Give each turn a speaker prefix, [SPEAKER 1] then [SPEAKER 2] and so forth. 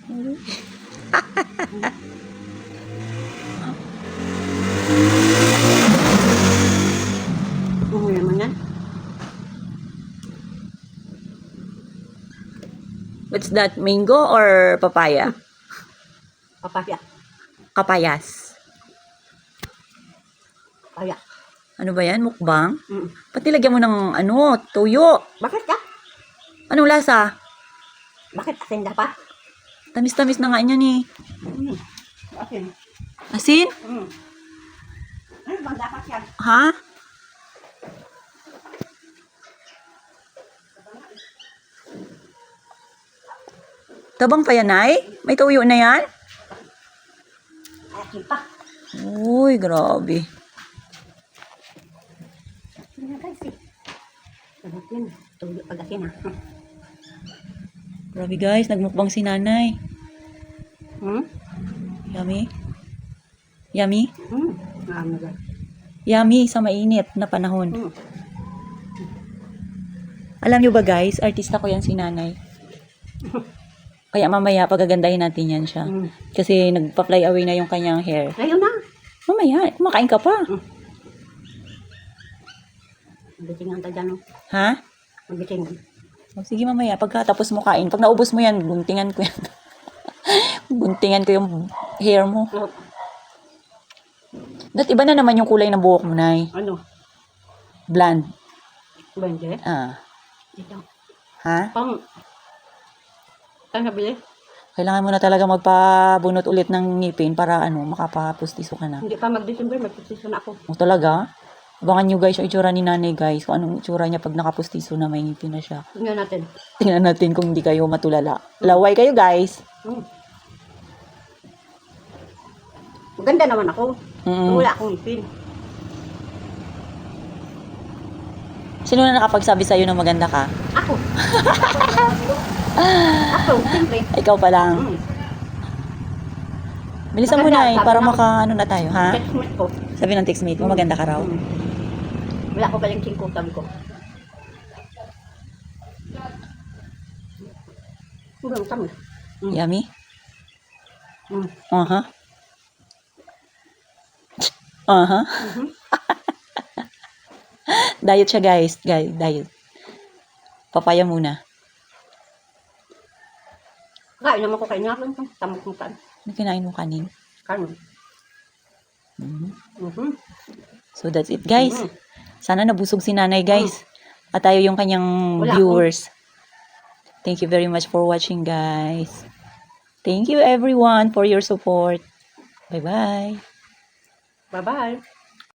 [SPEAKER 1] Ano naman yan?
[SPEAKER 2] What's that? Mango or papaya?
[SPEAKER 1] Papaya.
[SPEAKER 2] Kapayas.
[SPEAKER 1] Papaya.
[SPEAKER 2] Ano ba yan? Mukbang?
[SPEAKER 1] Mm.
[SPEAKER 2] Ba't nilagyan mo ng tuyo?
[SPEAKER 1] Bakit ka?
[SPEAKER 2] Anong lasa?
[SPEAKER 1] Bakit asin dapat?
[SPEAKER 2] Tamis-tamis na nga yan eh.
[SPEAKER 1] Asin.
[SPEAKER 2] Asin?
[SPEAKER 1] Ano bang dapat yan?
[SPEAKER 2] Ha? Tabang pa yan, ay? May tuyo na yan?
[SPEAKER 1] Asin pa.
[SPEAKER 2] Uy, grabe.
[SPEAKER 1] Ano guys eh? Sarap yun. Tuyo pag asin ha.
[SPEAKER 2] Grabe guys, nagmukbang si nanay. Yummy? Yummy?
[SPEAKER 1] Ano ba?
[SPEAKER 2] Yummy sa mainit na panahon. Alam nyo ba guys, artista ko yan si nanay. Kaya mamaya pagagandahin natin yan siya. Kasi nagpa-fly away na yung kanyang hair.
[SPEAKER 1] Ngayon na.
[SPEAKER 2] Mamaya, kumakain ka pa.
[SPEAKER 1] Mabitingan ta dyan.
[SPEAKER 2] Ha?
[SPEAKER 1] Mabitingan.
[SPEAKER 2] O, sige mamaya, pagkatapos mo kain, pag naubos mo yan, guntingan ko yan. Guntingan ko yung hair mo. Dahil iba na naman yung kulay ng buhok mo, Nay.
[SPEAKER 1] Ano?
[SPEAKER 2] Blonde.
[SPEAKER 1] Bende?
[SPEAKER 2] Ah.
[SPEAKER 1] Dito.
[SPEAKER 2] Ha?
[SPEAKER 1] Pang... Saan nabili?
[SPEAKER 2] Kailangan mo na talaga magpabunot ulit ng ngipin para makapapustiso ka na.
[SPEAKER 1] Hindi pa mag-December, mag-pustiso na ako.
[SPEAKER 2] O talaga? Abangan nyo guys yung itsura ni nanay guys. Kung anong itsura niya pag nakapustiso na may ngipin na siya.
[SPEAKER 1] Tingnan natin.
[SPEAKER 2] Tingnan natin kung hindi kayo matulala. Laway kayo guys.
[SPEAKER 1] Maganda naman ako. Wala akong ipin.
[SPEAKER 2] Sino na nakapagsabi sa'yo na maganda ka?
[SPEAKER 1] Ako. Ako, siyempre.
[SPEAKER 2] Ikaw pa lang. Bilisan mo na para na tayo, ha?
[SPEAKER 1] Textmate ko.
[SPEAKER 2] Sabi ng textmate mo, maganda ka raw.
[SPEAKER 1] Wala ko pa yung 5, sabi ko. Hanggang tamis.
[SPEAKER 2] Yummy? Aha. Aha. Diet siya guys. Diet. Papaya muna.
[SPEAKER 1] Kain naman ko kayo nga lang. Tamok mo kan.
[SPEAKER 2] Ano kinain mo kanin?
[SPEAKER 1] Kanon.
[SPEAKER 2] So that's it guys. Sana nabusog si nanay guys. At tayo yung kanyang viewers. Thank you very much for watching guys. Thank you everyone for your support. Bye-bye.
[SPEAKER 1] Bye-bye.